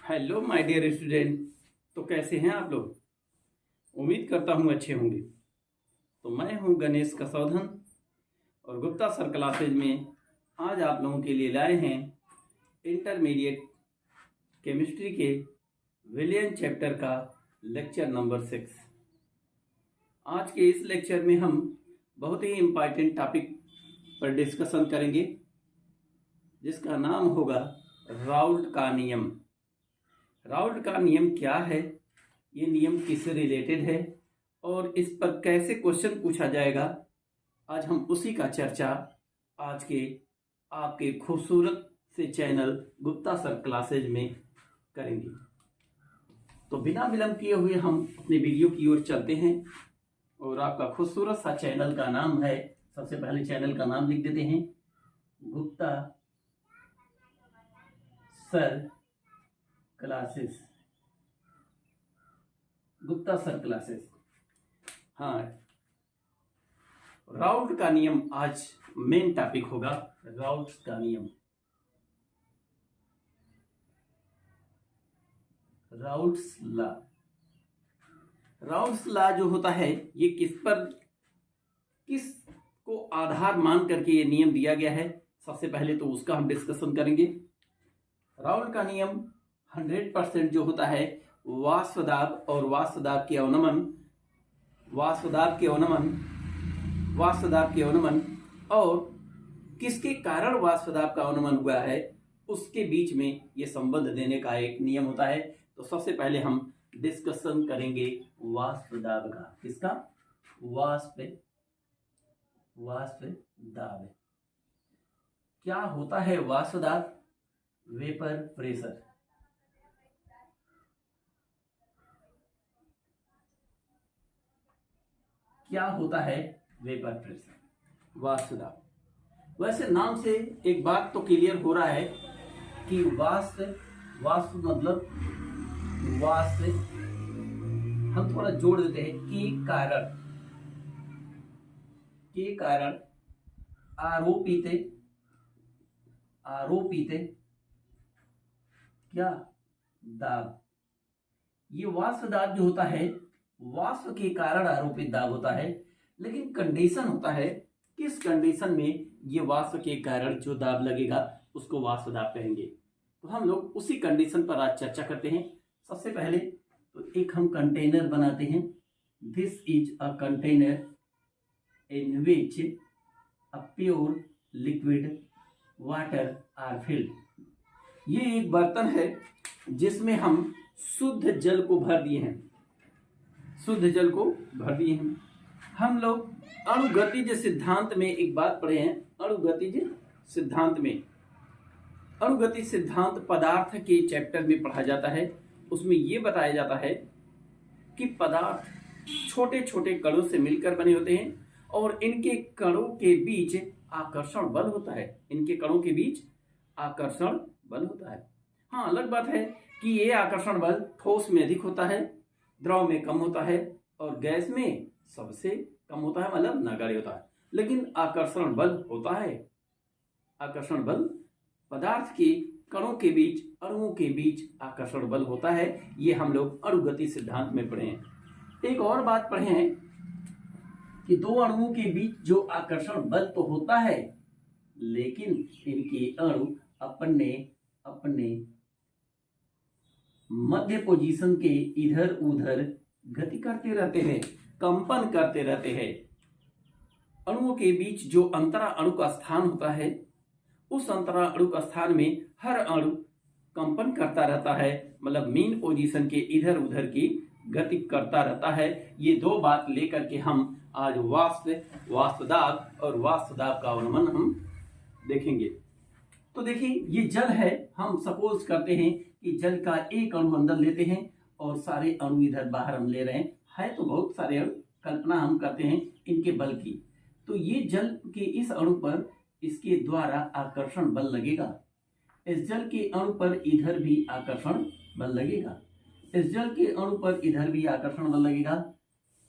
Hello my dear student. तो कैसे हैं आप लोग? उम्मीद करता हूँ अच्छे होंगे। तो मैं हूँ गणेश कसौधन और गुप्ता सर क्लासेज में आज आप लोगों के लिए लाए हैं इंटरमीडिएट केमिस्ट्री के विलियन चैप्टर का लेक्चर नंबर 6। आज के इस लेक्चर में हम बहुत ही इम्पॉर्टेंट टॉपिक पर डिस्कशन करेंगे जिसका नाम होगा राउल्ट का नियम। राउल्ट का नियम क्या है, ये नियम किससे रिलेटेड है और इस पर कैसे क्वेश्चन पूछा जाएगा, आज हम उसी का चर्चा आज के आपके खूबसूरत से चैनल गुप्ता सर क्लासेज में करेंगे। तो बिना विलंब किए हुए हम अपने वीडियो की ओर चलते हैं और आपका खूबसूरत सा चैनल का नाम है, सबसे पहले चैनल का नाम लिख देते हैं Gupta sir classes. Gupta sir classes. हाँ, राउल्ट का नियम आज मेन टॉपिक होगा। राउल्ट का नियम, राउल्ट्स लॉ। राउल्ट्स लॉ जो होता है ये किस को आधार मान करके ये नियम दिया गया है, सबसे पहले तो उसका हम डिस्कशन करेंगे। राउल्ट का नियम 100% जो होता है वाष्प दाब और वाष्प दाब के अवनमन, और किसके कारण वाष्प दाब का अवनमन हुआ है उसके बीच में ये संबंध देने का एक नियम होता है। तो सबसे पहले हम डिस्कशन करेंगे वाष्प दाब का। किसका? वाष्प दाब। क्या होता है वाष्प दाब? Vapour pressure. क्या होता है वेपर प्रेशर? वाष्प दाब। वैसे नाम से एक बात तो क्लियर हो रहा है कि वाष्प मतलब वाष्प, हम थोड़ा जोड़ देते हैं के कारण आरोपित क्या दाब। ये वाष्प दाब जो होता है वाष्प के कारण आरोपित दाब होता है, लेकिन कंडीशन होता है किस कंडीशन में ये वाष्प के कारण जो दाब लगेगा उसको वाष्प दाब कहेंगे। तो हम लोग उसी कंडीशन पर आज चर्चा करते हैं। सबसे पहले तो एक हम कंटेनर बनाते हैं। This is a container in which a pure liquid water are filled. ये एक बर्तन है जिसमें हम शुद्ध जल को भर दिए हैं। हम लोग अणुगतिज सिद्धांत में एक बात पढ़े हैं। अणुगतिज सिद्धांत पदार्थ के चैप्टर में पढ़ा जाता है। उसमें यह बताया जाता है कि पदार्थ छोटे छोटे कणों से मिलकर बने होते हैं और इनके कणों के बीच आकर्षण बल होता है। हाँ, अलग बात है कि ये आकर्षण बल ठोस में अधिक होता है, द्रव में कम होता है और गैस में सबसे कम होता है, मतलब नगण्य होता है। लेकिन आकर्षण बल पदार्थ के कणों के बीच, अणुओं के बीच आकर्षण बल होता है। ये हम लोग अणुगति सिद्धांत में पढ़े हैं। एक और बात पढ़े हैं कि दो अणुओं के बीच जो आकर्षण बल तो होता है, लेकिन इनके अणु अपने मध्य पोजीशन के इधर उधर गति करते रहते हैं, कंपन करते रहते हैं। अणुओं के बीच जो अंतरा अणु का स्थान होता है, उस अंतरा अणु का स्थान में हर अणु कंपन करता रहता है, मतलब मीन पोजीशन के इधर उधर की गति करता रहता है। ये दो बात लेकर के हम आज वाष्प दाब और वाष्प दाब का अवनमन हम देखेंगे। तो देखिए, ये जल है। हम सपोज करते हैं कि जल का एक अणु अंदर लेते हैं और सारे अणु इधर बाहर हम ले रहे हैं। तो बहुत सारे अणु, कल्पना हम करते हैं इनके बल की। तो ये जल के इस अणु पर इसके द्वारा आकर्षण बल लगेगा। इस जल के अणु पर इधर भी आकर्षण बल लगेगा। इस जल के अणु पर इधर भी आकर्षण बल लगेगा,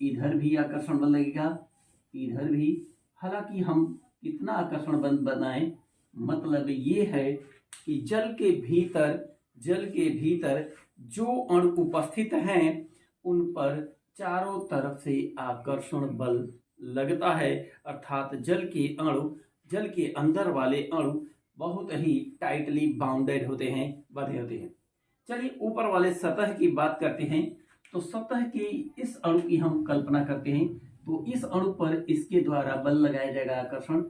इधर भी आकर्षण बल लगेगा, इधर भी। हालांकि हम कितना आकर्षण बल बनाएं, मतलब ये है कि जल के भीतर जल के भीतर जो अणु उपस्थित हैं उन पर चारों तरफ से आकर्षण बल लगता है, अर्थात जल के अंदर वाले अणु बहुत ही टाइटली बाउंडेड होते हैं, बंधे होते हैं। चलिए ऊपर वाले सतह की बात करते हैं। तो सतह की इस अणु की हम कल्पना करते हैं, तो इस अणु पर इसके द्वारा बल लगाया जाएगा, आकर्षण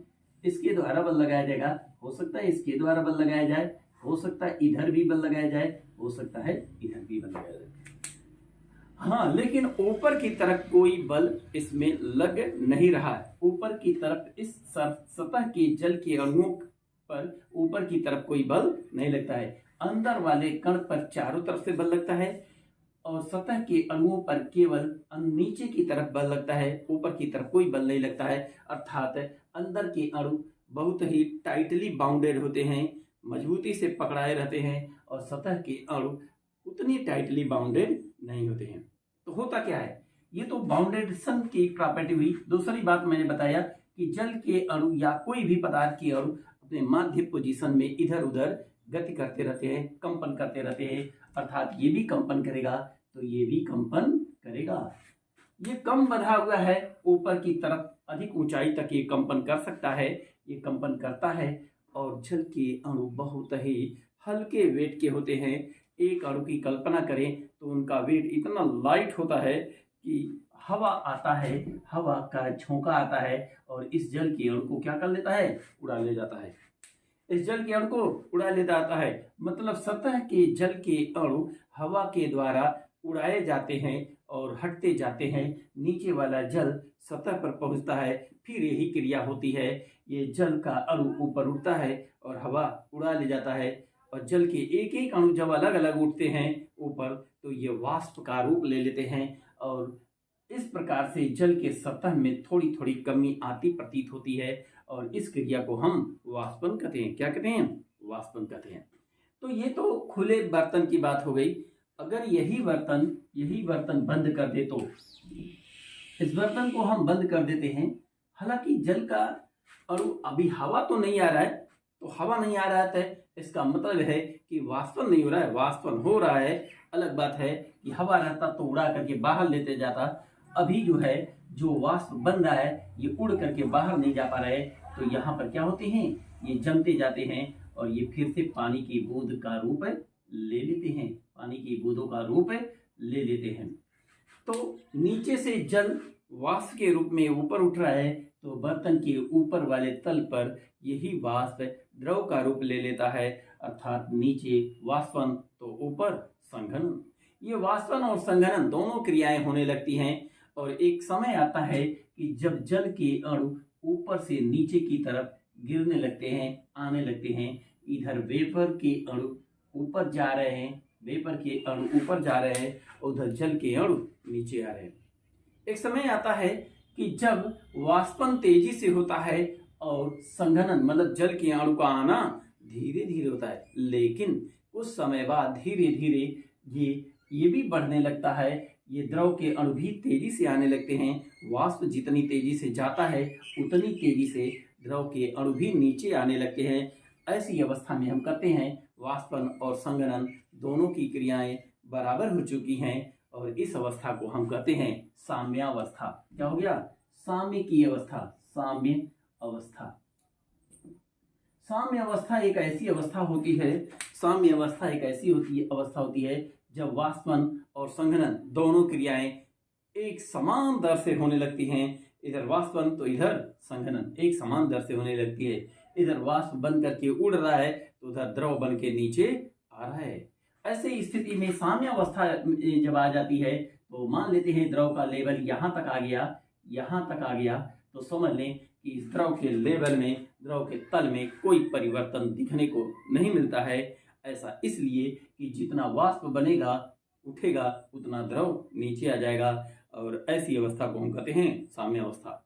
इसके द्वारा बल लगाया जाएगा। हो सकता है इसके द्वारा बल लगाया जाए, हो सकता है इधर भी बल लगाया जाए, हो सकता है इधर भी बल लगाया जाए। हाँ, लेकिन ऊपर की तरफ कोई बल इसमें लग नहीं रहा है। ऊपर की तरफ इस सतह के जल के अणुओं पर ऊपर की तरफ कोई बल नहीं लगता है। अंदर वाले कण पर चारों तरफ से बल लगता है और सतह के अणुओं पर केवल नीचे की तरफ बल लगता है, ऊपर की तरफ कोई बल नहीं लगता है। अर्थात अंदर के अणु बहुत ही टाइटली बाउंडेड होते हैं, मजबूती से पकड़ाए रहते हैं, और सतह के अणु उतनी टाइटली बाउंडेड नहीं होते हैं। तो होता क्या है, ये तो बाउंडेशन की प्रॉपर्टी हुई। दूसरी बात मैंने बताया कि जल के अणु या कोई भी पदार्थ के अणु अपने माध्य पोजीशन में इधर उधर गति करते रहते हैं, कंपन करते रहते हैं। अर्थात ये भी कंपन करेगा तो ये भी कंपन करेगा। ये कम बंधा हुआ है, ऊपर की तरफ अधिक ऊंचाई तक ये कंपन कर सकता है, ये कंपन करता है। और जल के अणु बहुत ही हल्के वेट के होते हैं। एक अणु की कल्पना करें तो उनका वेट इतना लाइट होता है कि हवा आता है, हवा का झोंका आता है और इस जल के अणु को क्या कर लेता है, उड़ा ले जाता है। इस जल के अणु को उड़ा ले जाता है, मतलब सतह के जल के अणु हवा के द्वारा उड़ाए जाते हैं और हटते जाते हैं। नीचे वाला जल सतह पर पहुंचता है, फिर यही क्रिया होती है। ये जल का अणु ऊपर उठता है और हवा उड़ा ले जाता है, और जल के एक एक अणु जब अलग अलग उठते हैं ऊपर तो ये वाष्प का रूप ले लेते हैं, और इस प्रकार से जल के सतह में थोड़ी थोड़ी कमी आती प्रतीत होती है, और इस क्रिया को हम वाष्पन कहते हैं। क्या कहते हैं, वाष्पन कहते हैं। तो ये तो खुले बर्तन की बात हो गई। अगर यही बर्तन बंद कर दे तो इस बर्तन को हम बंद कर देते हैं। हालांकि जल का अणु अभी हवा तो नहीं आ रहा है, तो हवा नहीं आ रहा है इसका मतलब है कि वाष्पन नहीं हो रहा है। वाष्पन हो रहा है, अलग बात है कि हवा रहता तो उड़ा करके बाहर लेते जाता। अभी जो वाष्प बन रहा है ये उड़ करके बाहर नहीं जा पा रहा है, तो यहाँ पर क्या होते हैं, ये जमते जाते हैं और ये फिर से पानी की बूंद का रूप ले लेते हैं, पानी की बूंदों का रूप ले लेते हैं। तो नीचे से जल वाष्प के रूप में ऊपर उठ रहा है, तो बर्तन के ऊपर वाले तल पर यही वाष्प द्रव का रूप ले लेता है। अर्थात नीचे वाष्पन तो ऊपर संघनन। ये वाष्पन और संघनन दोनों क्रियाएं होने लगती हैं, और एक समय आता है कि जब जल के अणु ऊपर से नीचे की तरफ गिरने लगते हैं, आने लगते हैं। इधर वेपर के अणु ऊपर जा रहे हैं, वेपर के अणु ऊपर जा रहे हैं, उधर जल के अणु नीचे आ रहे हैं। एक समय आता है कि जब वाष्पन तेजी से होता है और संघनन मतलब जल के अणु का आना धीरे धीरे होता है, लेकिन कुछ समय बाद धीरे धीरे ये भी बढ़ने लगता है। ये द्रव के अणु भी तेजी से आने लगते हैं। वाष्प जितनी तेजी से जाता है उतनी तेजी से द्रव के अणु भी नीचे आने लगते हैं। ऐसी अवस्था में हम कहते हैं वाष्पन और संघनन दोनों की क्रियाएं बराबर हो चुकी हैं, और इस अवस्था को हम कहते हैं साम्यावस्था। क्या हो गया, साम्य की अवस्था, साम्य अवस्था। साम्य अवस्था एक ऐसी अवस्था होती है, साम्य अवस्था एक ऐसी अवस्था होती है जब वाष्पन और संघनन दोनों क्रियाएं एक समान दर से होने लगती हैं। इधर वाष्पन तो इधर संघनन एक समान दर से होने लगती है। इधर वाष्प बन करके उड़ रहा है तो उधर द्रव बन के नीचे आ रहा है। ऐसे स्थिति में साम्य अवस्था जब आ जाती है तो मान लेते हैं द्रव का लेवल यहाँ तक आ गया, तो समझ लें कि इस द्रव के लेवल में, द्रव के तल में कोई परिवर्तन दिखने को नहीं मिलता है। ऐसा इसलिए कि जितना वाष्प बनेगा उठेगा उतना द्रव नीचे आ जाएगा, और ऐसी अवस्था को हम कहते हैं साम्य अवस्था।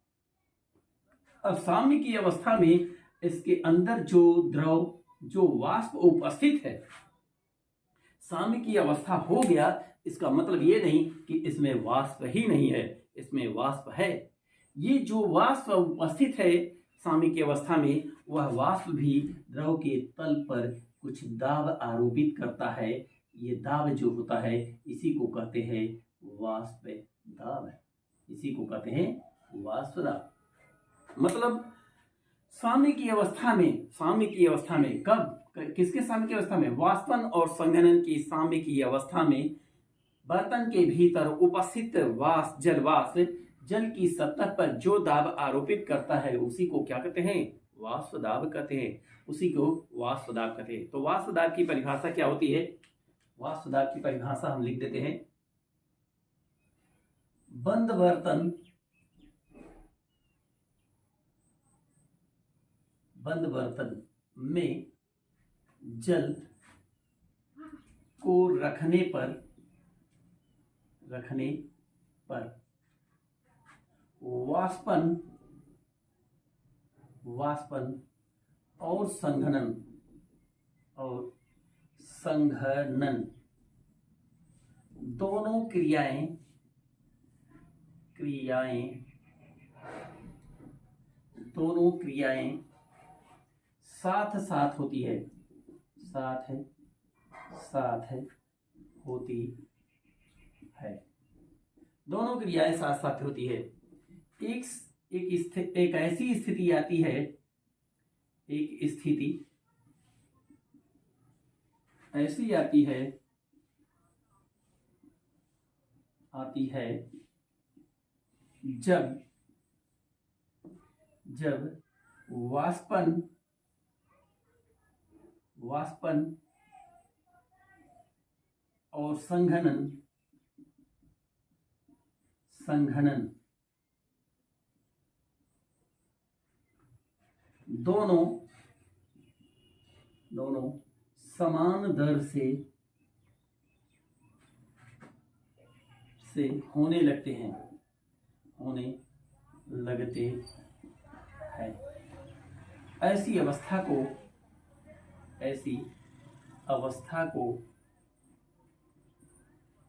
अब साम्य की अवस्था में इसके अंदर जो वाष्प उपस्थित है, साम्य की अवस्था हो गया, इसका मतलब ये नहीं कि इसमें वाष्प ही नहीं है, इसमें वाष्प है। ये जो वाष्प उपस्थित है साम्य की अवस्था में, वह वाष्प भी द्रव के तल पर कुछ दाब आरोपित करता है, ये दाब जो होता है इसी को कहते हैं वाष्प दाब। इसी को कहते हैं वाष्प दाब। मतलब साम्य की अवस्था में कब, किसके साम्य की अवस्था में? वाष्पन और संघनन की साम्य की अवस्था में बर्तन के भीतर उपस्थित जल की सतह पर जो दाब आरोपित करता है उसी को क्या कहते हैं? वाष्प दाब कहते हैं। उसी को वाष्प दाब कहते हैं। तो वाष्प दाब की परिभाषा क्या होती है? वाष्प दाब की परिभाषा हम लिख देते हैं। बंद बर्तन में जल को रखने पर वाष्पन और संघनन दोनों क्रियाएं साथ साथ होती है। दोनों क्रियाएं साथ साथ होती है। एक ऐसी स्थिति आती है, जब वाष्पन और संघनन दोनों समान दर से होने लगते हैं। ऐसी अवस्था को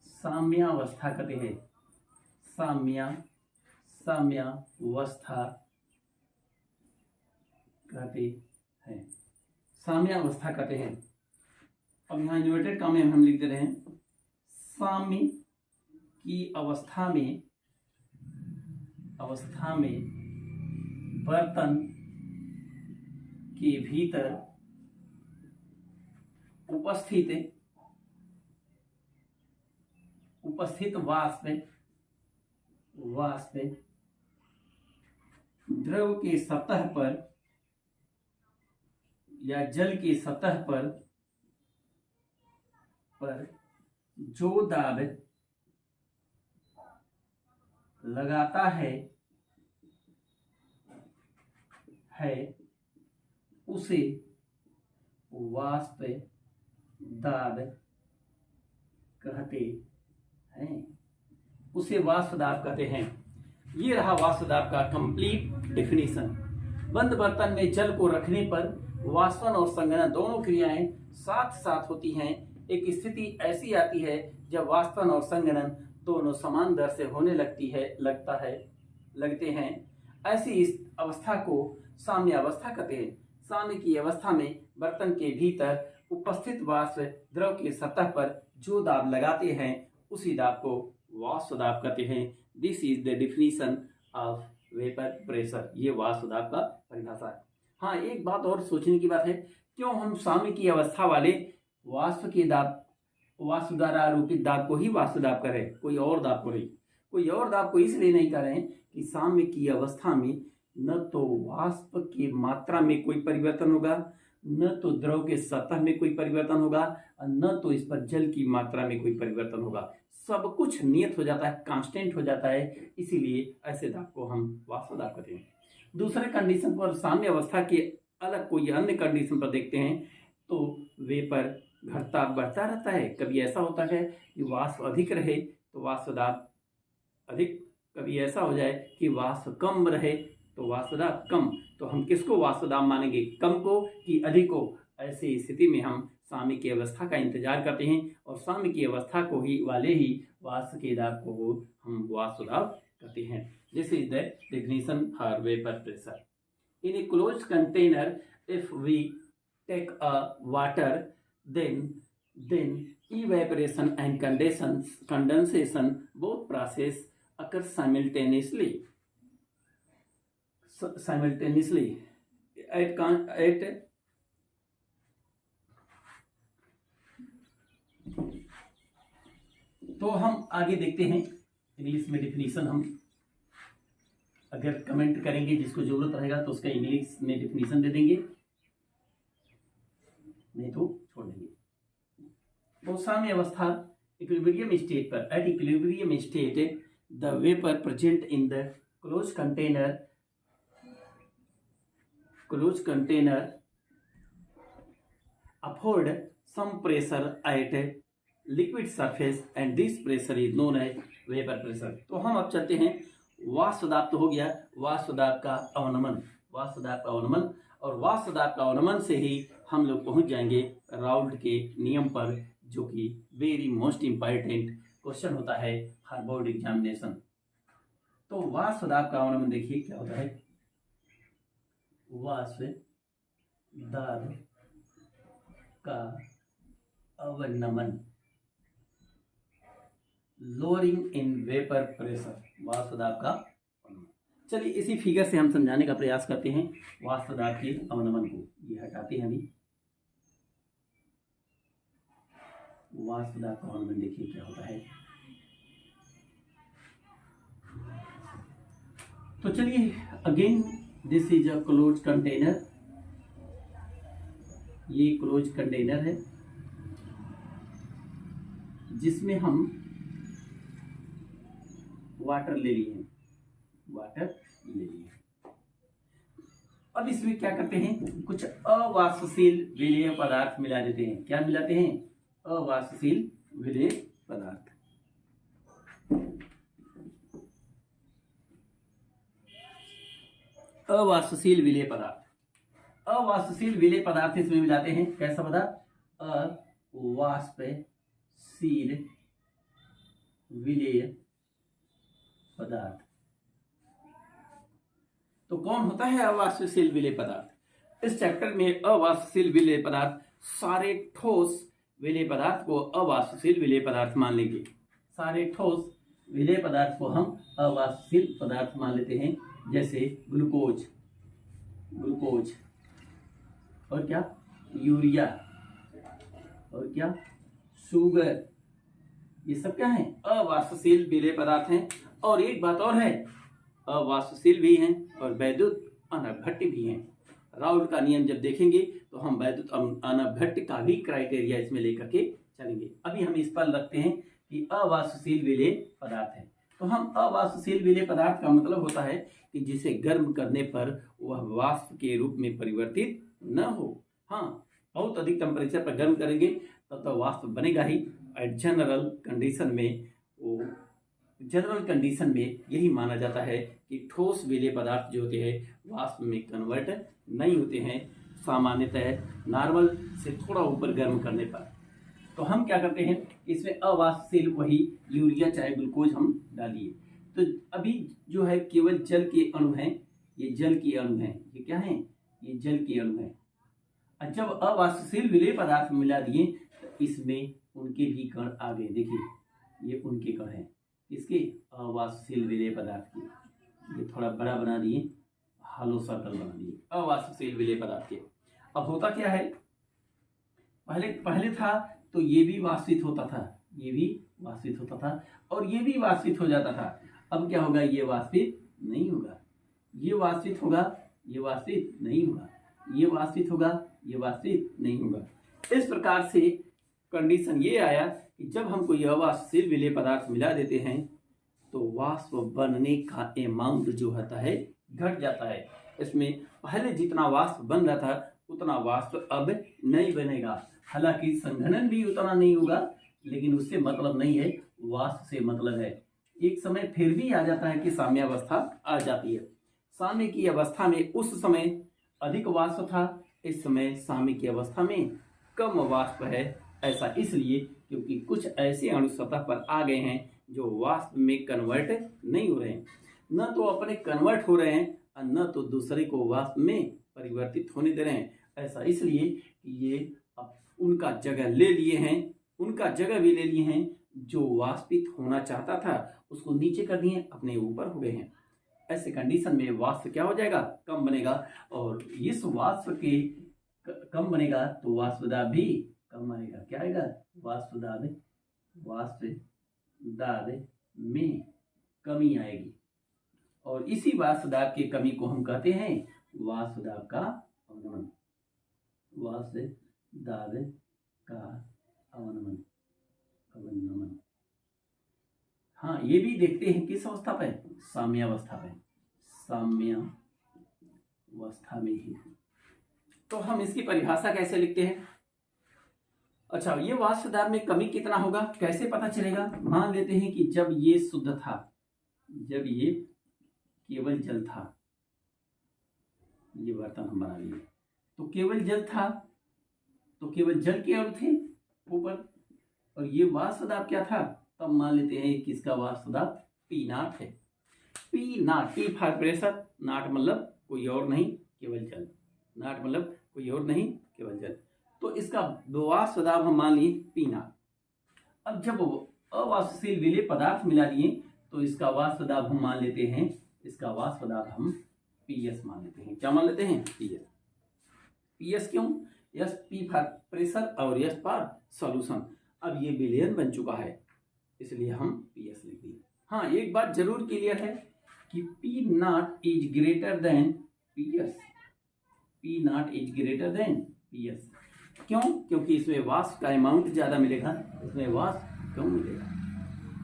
साम्यावस्था कहते हैं। साम्यावस्था कहते हैं। अब यहाँ इन्वर्टेड कॉमा में हम लिख दे रहे हैं, साम्य की अवस्था में बर्तन के भीतर उपस्थित वाष्प द्रव के सतह पर या जल की सतह पर जो दाब लगाता है उसे वाष्प दाब कहते हैं। ये रहा वाष्प दाब का कंप्लीट डेफिनेशन। बंद बर्तन में जल को रखने पर वाष्पन और संघनन दोनों क्रियाएं साथ साथ होती हैं। एक स्थिति ऐसी आती है जब वाष्पन और संघनन दोनों समान दर से होने लगते हैं। ऐसी इस अवस्था को साम्य अवस्था कहते हैं। साम्य की अवस्था में बर्तन के भीतर उपस्थित वाष्प द्रव की सतह पर जो दाब लगाते हैं उसी दाब को वाष्प दाब कहते हैं। This is the definition of vapour pressure. ये वाष्प दाब का परिभाषा है। हाँ, एक बात और सोचने की बात है, क्यों हम साम्य की अवस्था वाले वाष्प द्वारा आरोपित दाब को ही वाष्प दाब करें, कोई और दाब को इसलिए नहीं करें कि साम्य की अवस्था में न तो वाष्प की मात्रा में कोई परिवर्तन होगा, न तो द्रव के सतह में कोई परिवर्तन होगा, न तो इस पर जल की मात्रा में कोई परिवर्तन होगा। सब कुछ नियत हो जाता है, कांस्टेंट हो जाता है। इसीलिए ऐसे दाब को हम वाष्प दाब कहते हैं। दूसरे कंडीशन पर, साम्य अवस्था के अलग कोई अन्य कंडीशन पर देखते हैं तो वेपर घटता बढ़ता रहता है। कभी ऐसा होता है कि वाष्प अधिक रहे तो वाष्प दाब अधिक, कभी ऐसा हो जाए कि वाष्प कम रहे तो वाष्प दाब कम। तो हम किसको वाष्प दाब मानेंगे, कम को कि अधिक को? ऐसी स्थिति में हम साम्य की अवस्था का इंतजार करते हैं और साम्य की अवस्था को ही वाष्प के दाब को हम वाष्प दाब कहते हैं। This is the definition for vapour pressure. In a closed container, if we take a water, then evaporation and condensation both process occur simultaneously at तो हम आगे देखते हैं इंग्लिश में डिफिनीशन। हम अगर कमेंट करेंगे जिसको जरूरत रहेगा तो उसका इंग्लिश में डिफिनीशन दे देंगे, नहीं तो छोड़ देंगे। तो साम्य अवस्था इक्विलिब्रियम स्टेट पर, at equilibrium state the vapour present in the close container afford some pressure at liquid surface and this pressure is known as vapor pressure। तो हम अब चलते हैं वाष्प दाब। तो हो गया वाष्प दाब का अवनमन, और वाष्प दाब का अवनमन से ही हम लोग पहुंच जाएंगे राउल्ट के नियम पर, जो कि वेरी मोस्ट इंपॉर्टेंट क्वेश्चन होता है हर बोर्ड एग्जामिनेशन। तो वाष्प दाब का अवनमन देखिए क्या होता है। वाष्प दाब का अवनमन, लोअरिंग इन वेपर प्रेशर, वाष्प दाब का अवनमन। चलिए इसी फिगर से हम समझाने का प्रयास करते हैं वाष्प दाब के अवनमन को। ये हटाते हैं अभी। वाष्प दाब का अवनमन देखिए क्या होता है। तो चलिए again this is a close container, ये क्लोज कंटेनर है जिसमें हम वाटर ले लिए। अब इसमें क्या करते हैं, कुछ अवाष्पशील विलेय पदार्थ मिला देते हैं। क्या मिलाते हैं? अवाष्पशील विलेय पदार्थ। अवाष्पशील विलेय पदार्थ इसमें मिलाते हैं। कैसा पदार्थ? अवाष्पशील विलेय पदार्थ। तो कौन होता है अवाष्पशील विलेय पदार्थ? इस चैप्टर में अवाष्पशील विलेय पदार्थ, सारे ठोस विलेय पदार्थ को अवाष्पशील विलेय पदार्थ मान लेंगे। सारे ठोस विलेय पदार्थ को हम अवाष्पशील पदार्थ मान लेते हैं, जैसे ग्लूकोज और क्या, यूरिया और क्या, शुगर, ये सब क्या है? अवाष्पशील विलेय पदार्थ हैं। और एक बात और है, अवाष्पशील भी हैं और वैद्युत अनभिघट्ट भी हैं। राउल्ट का नियम जब देखेंगे तो हम वैद्युत अनभिघट्ट का भी क्राइटेरिया इसमें लेकर के चलेंगे। अभी हम इस पर रखते हैं कि अवाष्पशील विलेय पदार्थ है। तो हम अवाष्पशील विलेय पदार्थ का मतलब होता है कि जिसे गर्म करने पर वह वाष्प के रूप में परिवर्तित न हो। हाँ, बहुत अधिक टेम्परेचर पर गर्म करेंगे तब तो वाष्प बनेगा ही। जनरल कंडीशन में यही माना जाता है कि ठोस विलेय पदार्थ जो होते हैं वाष्प में कन्वर्ट नहीं होते हैं, सामान्यतः नॉर्मल से थोड़ा ऊपर गर्म करने पर। तो हम क्या करते हैं, इसमें अवाष्पशील वही यूरिया चाहे ग्लूकोज हम डालिए। तो अभी जो है केवल जल के अणु हैं, ये जल के अणु हैं। ये क्या हैं? ये जल के अणु हैं। और जब अवाष्पशील विलेय पदार्थ मिला दिए तो इसमें उनके भी कण आ गए। देखिए ये उनके कण हैं, इसके अवाष्पशील विलेय पदार्थ के। ये थोड़ा बड़ा बना दिए, हालो सर्कल बना दिए अवाष्पशील विलेय पदार्थ के। अब होता क्या है, पहले था तो ये भी वाष्पित होता था, ये भी वाष्पित होता था और ये भी वाष्पित हो जाता था। अब क्या होगा, ये वाष्पित नहीं होगा, ये वाष्पित होगा, ये वाष्पित नहीं होगा, ये वाष्पित होगा, ये वाष्पित नहीं होगा। इस प्रकार से कंडीशन ये आया कि जब हम कोई अवाष्पशील विलेय पदार्थ मिला देते हैं तो वाष्प बनने का अमाउंट जो होता है घट जाता है। इसमें पहले जितना वाष्प बन रहा था उतना वाष्प अब नहीं बनेगा। हालांकि संघनन भी उतना नहीं होगा, लेकिन उससे मतलब नहीं है, वाष्प से मतलब है। एक समय फिर भी आ जाता है कि साम्यावस्था आ जाती है। साम्य की अवस्था में उस समय अधिक वाष्प था, इस समय साम्य की अवस्था में कम वाष्प है। ऐसा इसलिए क्योंकि कुछ ऐसे अणु सतह पर आ गए हैं जो वाष्प में कन्वर्ट नहीं हो रहे हैं, न तो अपने कन्वर्ट हो रहे हैं और न तो दूसरे को वाष्प में परिवर्तित होने दे रहे हैं। ऐसा इसलिए कि ये अब उनका जगह ले लिए हैं, उनका जगह भी ले लिए हैं। जो वाष्पित होना चाहता था उसको नीचे कर दिए, अपने ऊपर हो गए हैं। ऐसे कंडीशन में वाष्प क्या हो जाएगा, कम बनेगा। और इस वाष्प के कम बनेगा तो वाष्प दाब भी कम बनेगा। क्या आएगा, वाष्प दाब में कमी आएगी। और इसी वाष्प दाब की कमी को हम कहते हैं वाष्प दाब का अवनमन। वाष्प दाब का अवनमन। हाँ, ये भी देखते हैं किस अवस्था पे, साम्यावस्था पे, साम्यावस्था में ही। तो हम इसकी परिभाषा कैसे लिखते हैं। अच्छा, ये वाष्प दाब में कमी कितना होगा, कैसे पता चलेगा। मान लेते हैं कि जब ये शुद्ध था, जब ये केवल जल था, ये बर्तन हम बना लिए तो केवल जल था, तो केवल जल के अणु थे ऊपर, और ये वाष्प दाब क्या था, तब मान लेते हैं कि इसका वाष्प दाब पी नॉट है। P not, P for pressure, not मतलब कोई और नहीं केवल जल, नॉट मतलब कोई और नहीं केवल जल। तो इसका वाष्प दाब हम मान लिए पी नॉट। अब जब अवाष्पशील विलेय पदार्थ मिला लिए तो इसका वाष्प दाब हम मान लेते हैं, इसका वाष्प दाब हम पीएस मान लेते हैं। क्या मान लेते हैं, पीएस। पीएस क्यों, एस पी फॉर प्रेशर और एस फॉर सॉल्यूशन। अब ये विलयन बन चुका है इसलिए हम पीएस लिख दिए। हाँ, एक बात जरूर क्लियर है कि P not is greater than PS, P not is greater than PS. क्यों, क्योंकि इसमें वाष्प का अमाउंट ज्यादा मिलेगा, इसमें वाष्प कम मिलेगा।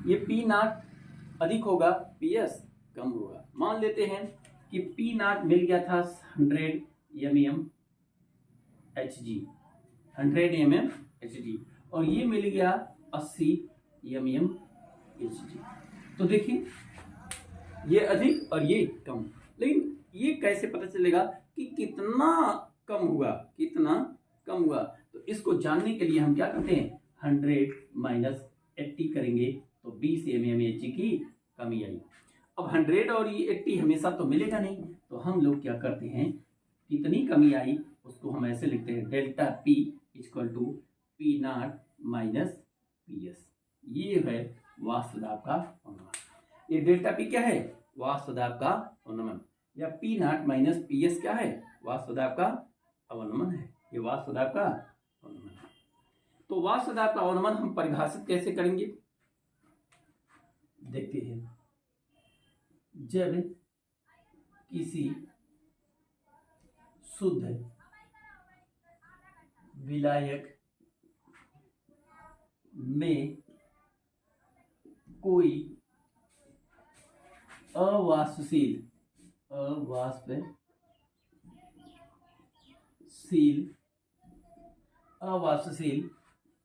ये पी नॉट अधिक होगा, पीएस कम होगा। मान लेते हैं कि पी नॉट मिल गया था 100 mm Hg, 100 mm Hg, और ये मिल गया 80 mm Hg। तो देखिए ये अधिक और ये कम, लेकिन ये कैसे पता चलेगा कि कितना कम हुआ, कितना कम हुआ। तो इसको जानने के लिए हम क्या करते हैं, 100 माइनस 80 करेंगे तो 20 mmHg की कमी आई। अब 100 और ये 80 हमेशा तो मिलेगा नहीं, तो हम लोग क्या करते हैं, कितनी कमी आई उसको हम ऐसे लिखते हैं, delta P equal to P not minus PS. ये है वाष्प दाब का अनुमान। ये डेल्टा पी क्या है, वाष्प दाब का अनुमान, या पी नॉट माइनस पीएस क्या है, वाष्प दाब का अवनमन है। ये वाष्प दाब का अवनमन है। तो वाष्प दाब का अवनमन हम परिभाषित कैसे करेंगे, देखते हैं। जब किसी शुद्ध विलायक में कोई अवाष्पशील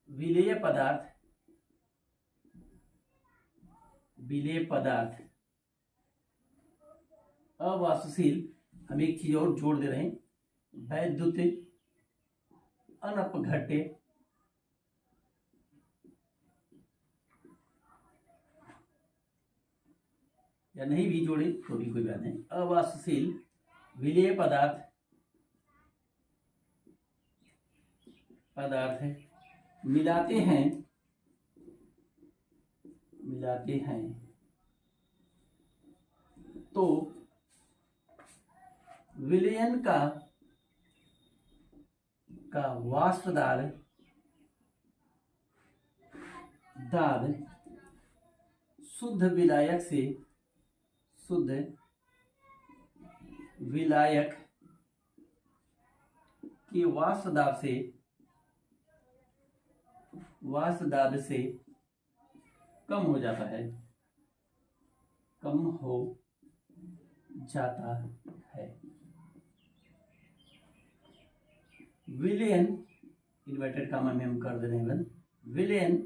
विलेय पदार्थ अवाष्पशील, हम एक चीज और जोड़ दे रहे हैं, वैद्युत अनपघट्य या नहीं भी जोड़े तो भी कोई बात नहीं, अवाष्पशील विलेय पदार्थ है, मिलाते हैं तो विलयन का वाष्प दाब शुद्ध विलायक के वाष्प दाब से कम हो जाता है, विलयन इन्वर्टेड कॉमा में हम कर दे रहे हैं, विलयन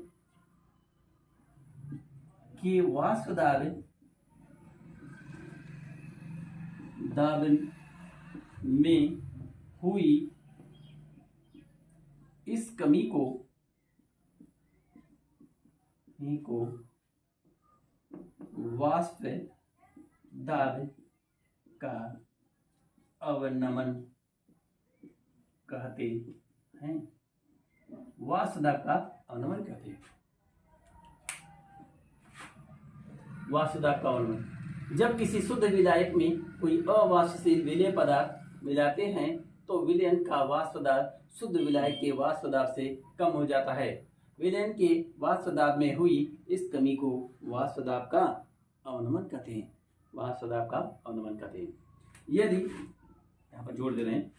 के वाष्प दाब में हुई इस कमी को वाष्प दाब का अवनमन कहते हैं, वाष्प दाब का अवनमन कहते हैं। वाष्प दाब का अवनमन, जब किसी शुद्ध विलायक में कोई अवाष्पशील विलेय पदार्थ मिलाते हैं तो विलयन का वाष्प दाब शुद्ध विलायक के वाष्प दाब से कम हो जाता है। विलयन के वाष्प दाब में हुई इस कमी को वाष्प दाब का अवनमन कहते हैं। वाष्प दाब का अवनमन कहते हैं। यदि यहाँ पर जोड़ दे रहे हैं,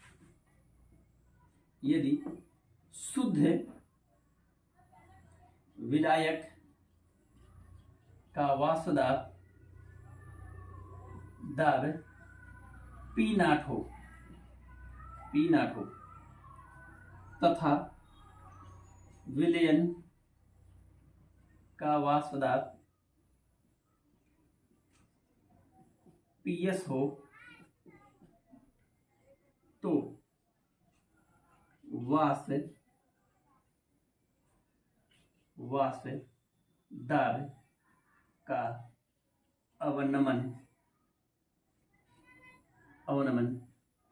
यदि शुद्ध विलायक का वाष्प दाब P0 हो तथा विलयन का वाष्प दाब PS हो तो वाष्प दाब का अवनमन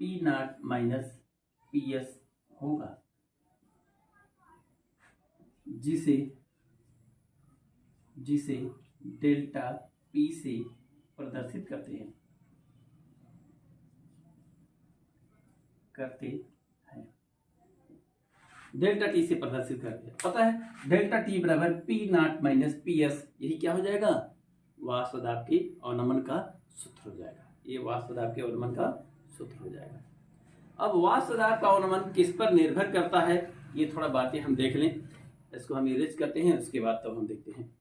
P0 - PS होगा, जिसे डेल्टा P से प्रदर्शित करते हैं। डेल्टा टी से प्रदर्शित करते हैं। पता है डेल्टा टी बराबर P0 - PS, यही क्या हो जाएगा, वाष्प दाब के अवनमन का सूत्र हो जाएगा। ये वाष्प दाब के अवनमन का सूत्र हो जाएगा। अब वाष्प दाब का अवनमन किस पर निर्भर करता है, ये थोड़ा बातें हम देख लें। इसको हम इरेज करते हैं, उसके बाद तब हम देखते हैं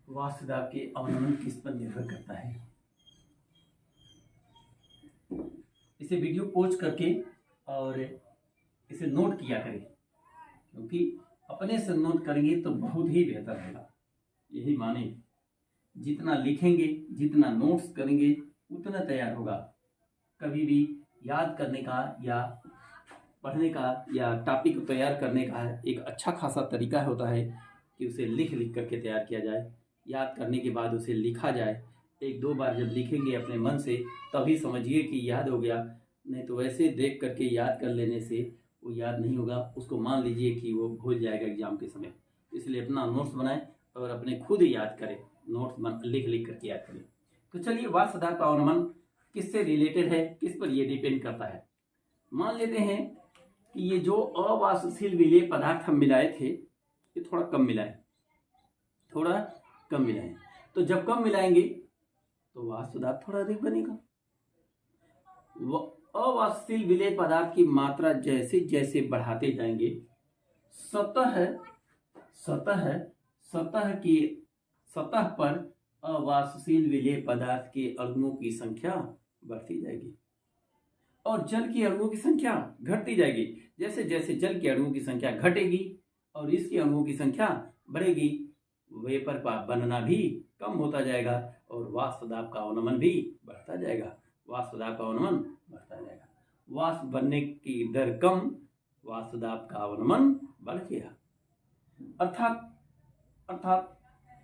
वाष्प दाब के अवनमन किस पर निर्भर करता है। इसे वीडियो पॉज करके और इसे नोट किया करें, क्योंकि अपने से नोट करेंगे तो बहुत ही बेहतर रहेगा। यही माने, जितना लिखेंगे, जितना नोट्स करेंगे उतना तैयार होगा। कभी भी याद करने का या पढ़ने का या टॉपिक को तैयार करने का एक अच्छा खासा तरीका होता है कि उसे लिख करके तैयार किया जाए। याद करने के बाद उसे लिखा जाए। 1-2 बार जब लिखेंगे अपने मन से तभी समझिए कि याद हो गया, नहीं तो वैसे देख करके याद कर लेने से वो याद नहीं होगा। उसको मान लीजिए कि वो भूल जाएगा एग्जाम के समय। इसलिए अपना नोट्स बनाएं और अपने खुद याद करें, नोट्स लिख करके याद करें। तो चलिए, वाष्प दाब का अवनमन किससे रिलेटेड है, किस पर ये डिपेंड करता है। मान लेते हैं कि ये जो अवाष्पशील विलेय पदार्थ हम मिलाए थे, ये थोड़ा कम मिलाएं। तो जब कम मिलाएंगे तो वाष्प दाब थोड़ा अधिक बनेगा। अवाष्पशील विलेय पदार्थ की मात्रा जैसे जैसे बढ़ाते जाएंगे, सतह पर अवाष्पशील विलेय पदार्थ के अणुओं की संख्या बढ़ती जाएगी और जल के अणुओं की संख्या घटती जाएगी। जैसे जैसे जल के अणुओं की संख्या घटेगी और इसके अणुओं की संख्या बढ़ेगी, वेपर का बनना भी कम होता जाएगा और वाष्प दाब का अवनमन भी बढ़ता जाएगा। वाष्प बनने की दर कम, वाष्प दाब का अवनमन बढ़ गया। अर्थात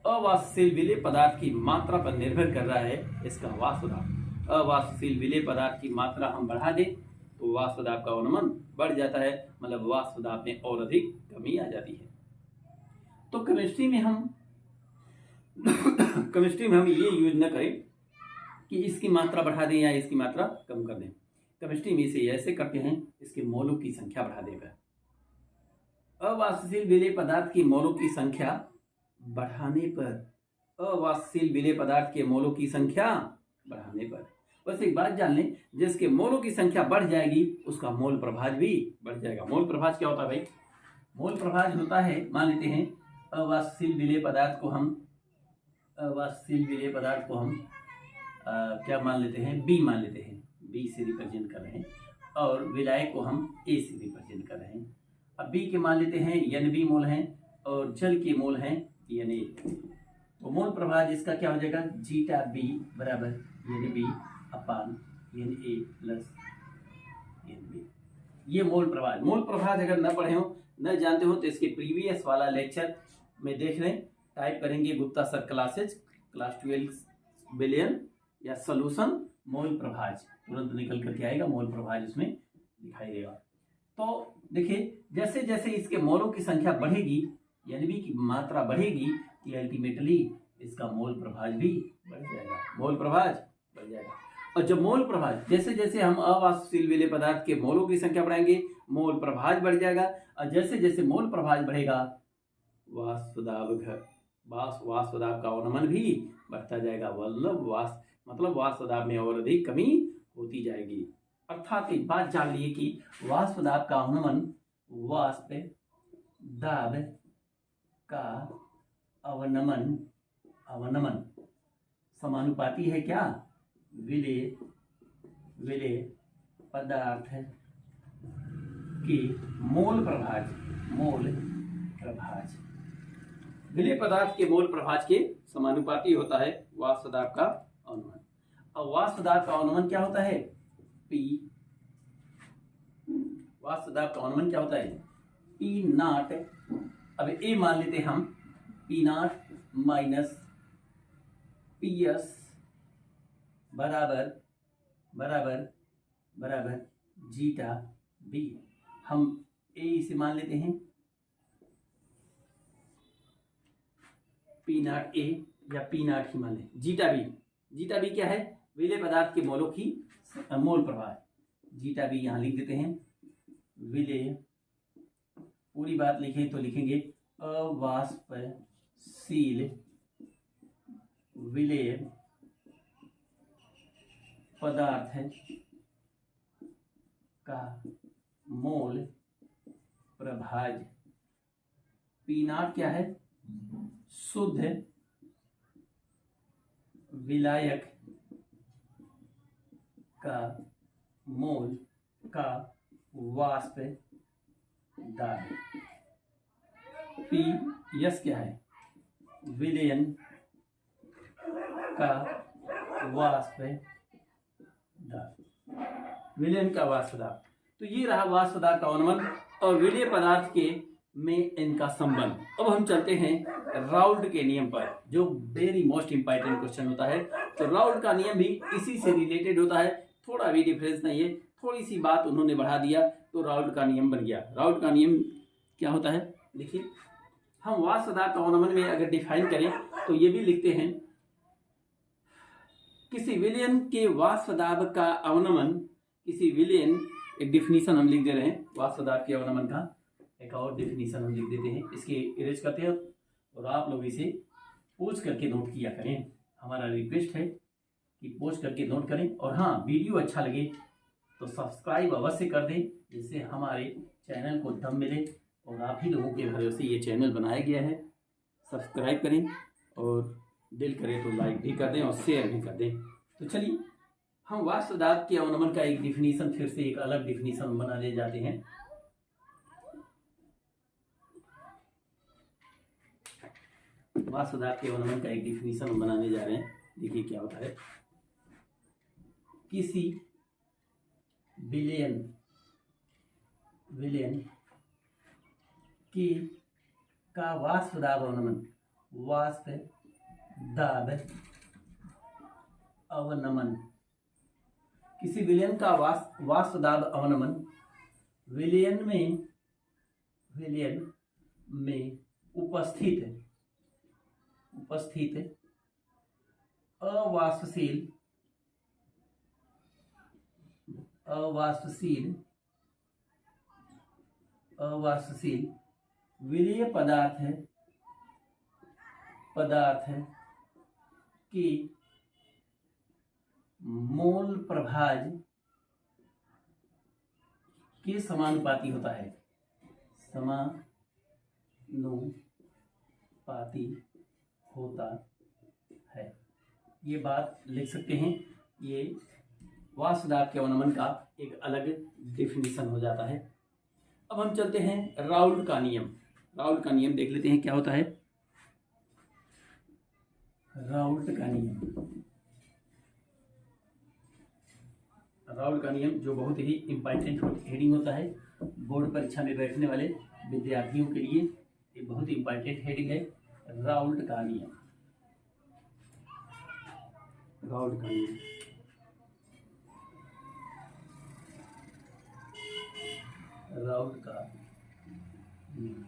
अवाष्पशील विलेय पदार्थ की मात्रा पर निर्भर कर रहा है इसका वाष्प दाब। अवाष्पशील विलेय पदार्थ की मात्रा हम बढ़ा दें तो वाष्प दाब का अवनमन बढ़ जाता है, मतलब वाष्प दाब में और अधिक कमी आ जाती है। तो केमिस्ट्री में हम ये यूज न करें कि इसकी मात्रा बढ़ा दें या इसकी मात्रा कम कर दें। केमिस्ट्री में इसे ऐसे करते हैं, इसके मोलों की संख्या बढ़ा देगा। अवाष्पशील विलेय पदार्थ की मोलों की संख्या बढ़ाने पर, अवाष्पशील विलेय पदार्थ के मोलों की संख्या बढ़ाने पर, बस एक बात जान लें, जिसके मोलों की संख्या बढ़ जाएगी उसका मोल प्रभाज भी बढ़ जाएगा। मोल प्रभाज क्या होता है भाई? मोल प्रभाज होता है, मान लेते हैं अवाष्पशील विलेय पदार्थ को हम क्या मान लेते हैं, बी मान लेते हैं, बी से रिप्रेजेंट कर रहे हैं, और विलायक को हम ए से रिप्रेजेंट कर रहे हैं। अब बी के मान लेते हैं Nb मोल हैं और जल के मोल हैं Na। तो मोल प्रभाज इसका क्या हो जाएगा, जीटा बी बराबर Nb अपान Na प्लस Nb। ये मोल प्रभाज अगर न पढ़े हो, न जानते हो, तो इसके प्रीवियस वाला लेक्चर में देख लें। टाइप करेंगे गुप्ता सर क्लासेज क्लास 12 विलयन या सॉल्यूशन मोल प्रभाज, तुरंत निकल करके आएगा मोल प्रभाज, उसमें दिखाई देगा। तो देखिए जैसे जैसे इसके मोलों की संख्या बढ़ेगी, Nb की मात्रा बढ़ेगी, कि अल्टीमेटली इसका मोल प्रभाज भी बढ़ जाएगा, मोल प्रभाज बढ़ जाएगा। और जब मोल प्रभाज, जैसे जैसे हम अवाष्पशील विलेय पदार्थ के मोलों की संख्या बढ़ाएंगे, मोल प्रभाज बढ़ जाएगा। और जैसे जैसे मोल प्रभाज बढ़ेगा, वाष्प दाब का अवनमन भी बढ़ता जाएगा, मतलब वाष्प दाब में और अधिक कमी होती जाएगी। अर्थात एक बात जान लिए कि वाष्प दाब का अवनमन वाष्प दाब का अवनमन समानुपाती है क्या, विलेय पदार्थ की मोल प्रभाज विलेय पदार्थ के मोल प्रभाज के समानुपाती होता है वाष्प दाब का अवनमन। और वाष्प दाब का अवनमन क्या होता है, P, वाष्प दाब का अवनमन क्या होता है, P नॉट। अब ए मान लेते हम, P नॉट माइनस PS बराबर जीटा बी। हम ए इसे मान लेते हैं P नॉट ए या P नॉट ही मान लें, जीटा बी क्या है, विलेय पदार्थ के मोलों की मोल प्रभाव, जीटा बी यहाँ लिख देते हैं। विलेय, पूरी बात लिखें तो लिखेंगे अवाष्पशील विलेय पदार्थ का मोल प्रभाज, P नॉट क्या है, शुद्ध विलायक का मोल का वाष्प दाब, P यस क्या है, विलयन का वाष्प दाब, विलयन का वाष्प दाब। तो ये रहा वाष्प दाब का अवनमन और विलेय पदार्थ के में इनका संबंध। अब हम चलते हैं राउल्ट के नियम पर, जो वेरी मोस्ट इंपॉर्टेंट क्वेश्चन होता है। तो राउल्ट का नियम भी इसी से रिलेटेड होता है, थोड़ा भी डिफरेंस नहीं है, थोड़ी सी बात उन्होंने बढ़ा दिया तो राउल्ट का नियम बन गया। राउल्ट का नियम क्या होता है, देखिए हम वाष्प दाब का अवनमन में अगर डिफाइन करें तो ये भी लिखते हैं, किसी विलयन के वाष्प दाब का अवनमन, किसी विलयन, एक डिफिनीशन हम लिख दे रहे हैं वाष्प दाब के अवनमन का, एक और डिफिनीशन हम लिख देते हैं, इसके इरेज करते हैं और आप लोग इसे पोज करके नोट किया करें। हमारा रिक्वेस्ट है कि पोज करके नोट करें। और हाँ, वीडियो अच्छा लगे तो सब्सक्राइब अवश्य कर दें, जिससे हमारे चैनल को दम मिले और आप ही लोगों के भरोसे ये चैनल बनाया गया है। सब्सक्राइब करें और दिल करे तो लाइक भी कर दें और शेयर भी कर दें। तो चलिए हम वाष्प दाब के अवनमन का एक डिफिनीशन, फिर से एक अलग डिफिनीशन बनाने जाते हैं। वाष्प दाब के अवनमन का एक डिफिनीशन बनाने जा रहे हैं। देखिए क्या होता है, किसी विलयन की का वाष्प दाब अवनमन, वाष्प दाब अवनमन, किसी विलयन का वाष्प दाब अवनमन विलयन में उपस्थित अवाष्पशील विलेय पदार्थ की मोल प्रभाज के समानुपाती होता है, समानुपाती होता है। ये बात लिख सकते हैं। ये वाष्प दाब के अवनमन का एक अलग डिफिनीशन हो जाता है। अब हम चलते हैं राउल्ट का नियम। राउल्ट का नियम देख लेते हैं क्या होता है। राउल्ट का नियम जो बहुत ही इंपॉर्टेंट हेडिंग होता है, बोर्ड परीक्षा में बैठने वाले विद्यार्थियों के लिए ये बहुत ही इंपॉर्टेंट हेडिंग है। राउल्ट का नियम, राउल्ट का नियम।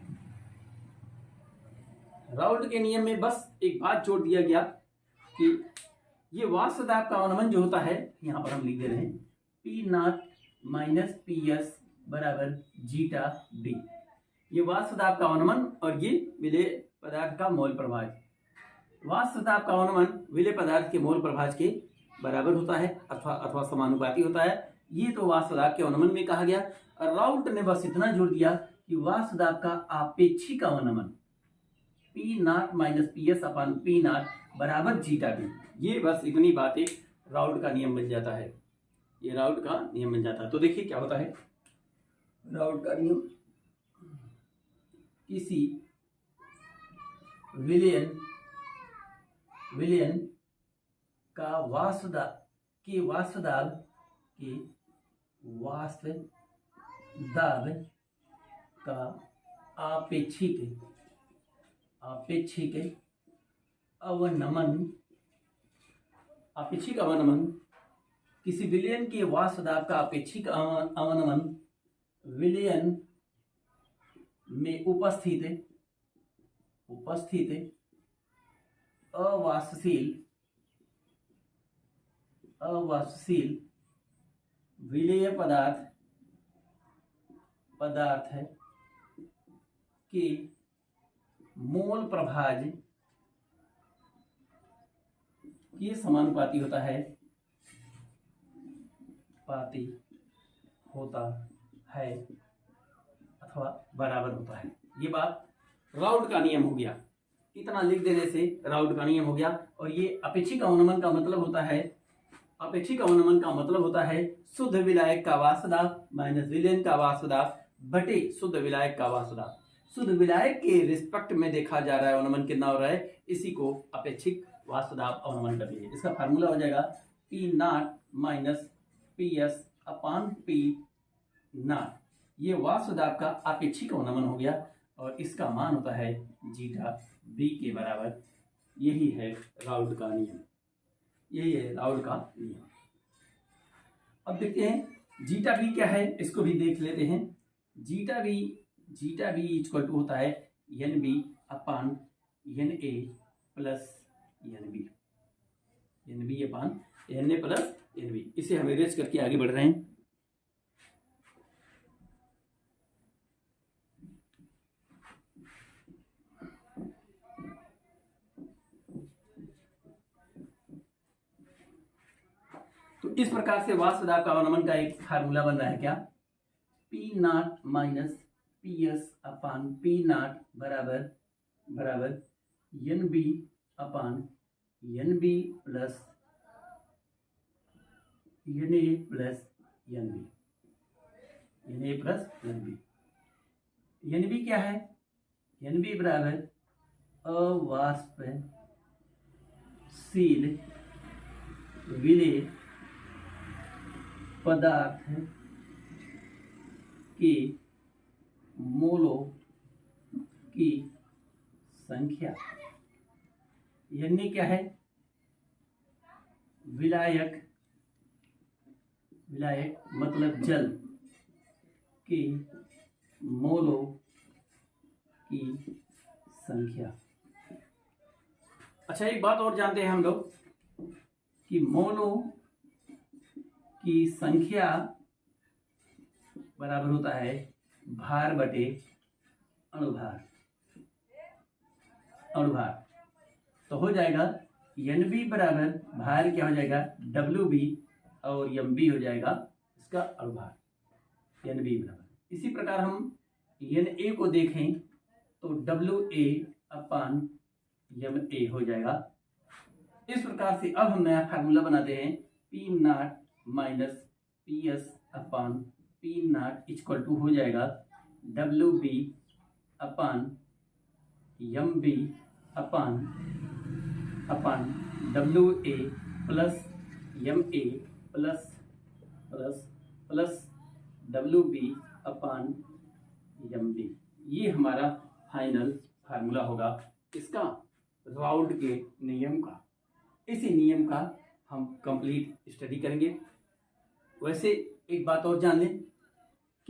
राउल्ट के नियम में बस एक बात जोड़ दिया गया कि ये वाष्प दाब का अवनमन जो होता है, यहां पर हम लिख दे रहे हैं P not minus P S बराबर जीटा डी। ये वाष्प दाब का अवनमन और ये विलेय पदार्थ का मोल प्रभाज। वाष्प दाब का अवनमन विलेय पदार्थ के मोल प्रभाज के बराबर होता है अथवा समानुपाती होता है। ये तो वाष्प दाब के अवनमन में कहा गया। और राउल्ट ने बस इतना जोड़ दिया कि वाष्प दाब का आपेक्षिक अवनमन P not minus P S upon P naught बराबर जीटा डी। ये बस इतनी बातें राउल्ट का नियम बन जाता है। ये राउल्ट का नियम बन जाता है। तो देखिए क्या होता है राउल्ट का नियम। किसी विलयन का वाष्प दाब का आपेक्षिक अवनमन किसी विलयन के वाष्प दाब का आपेक्षिक अवनमन विलयन में उपस्थित अवाष्पशील विलेय पदार्थ के मोल प्रभाज के समानुपाती होता है अथवा बराबर होता है। ये बात राउल्ट का नियम हो गया। इतना लिख देने से राउल्ट का नियम हो गया। और ये अपेक्षिक अवनमन का मतलब होता है शुद्ध विलायक का वाष्प दाब माइनस विलयन का वाष्प दाब बटे शुद्ध विलायक का वाष्प दाब। शुद्ध विलायक के रिस्पेक्ट में देखा जा रहा है अवनमन कितना हो रहा है, इसी को अपेक्षिक वाष्प दाब अवनमन कर लीजिए। इसका फार्मूला हो जाएगा P not minus P S upon P not. ये वाष्प दाब का अपेक्षिक अवनमन हो गया और इसका मान होता है जीटा बी के बराबर। यही है राउल्ट का नियम। अब देखते हैं जीटा बी क्या है, इसको भी देख लेते हैं। जीटा बी इक्वल टू होता है N B upon N A plus N B upon N A plus N B. इसे हम इरेज करके आगे बढ़ रहे हैं। तो इस प्रकार से वाष्प दाब का अवनमन का एक फार्मूला बन रहा है क्या, P not minus P S upon P naught बराबर N B upon N B plus N A plus N B. N B क्या है, एन बी बराबर अवाष्पशील विलेय पदार्थ के मोलों की संख्या। यानी क्या है, विलायक मतलब जल के मोलों की संख्या। अच्छा, एक बात और जानते हैं हम लोग कि मोलों की संख्या बराबर होता है भार बटे अणुभार। तो हो जाएगा एन बी बराबर भार क्या हो जाएगा डब्ल्यू बी और एम बी हो जाएगा इसका अणुभार एन बी बराबर। इसी प्रकार हम एन ए को देखें तो W A upon M A हो जाएगा। इस प्रकार से अब हम नया फार्मूला बनाते हैं P not minus P S upon P not equal to हो जाएगा W B upon M B upon W A plus M A plus W B upon M B. ये हमारा फाइनल फार्मूला होगा इसका राउल्ट के नियम का। इसी नियम का हम कंप्लीट स्टडी करेंगे। वैसे एक बात और जान लें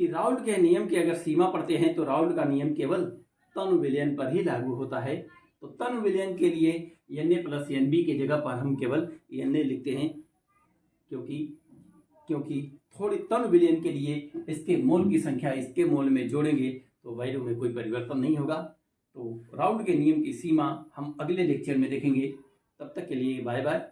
कि राउल्ट के नियम की अगर सीमा पढ़ते हैं तो राउल्ट का नियम केवल तन विलयन पर ही लागू होता है। तो तन विलयन के लिए Na प्लस Nb की जगह पर हम केवल Na लिखते हैं, क्योंकि थोड़ी तन विलयन के लिए इसके मोल की संख्या इसके मोल में जोड़ेंगे तो वैल्यू में कोई परिवर्तन नहीं होगा। तो राउल्ट के नियम की सीमा हम अगले लेक्चर में देखेंगे। तब तक के लिए बाय बाय।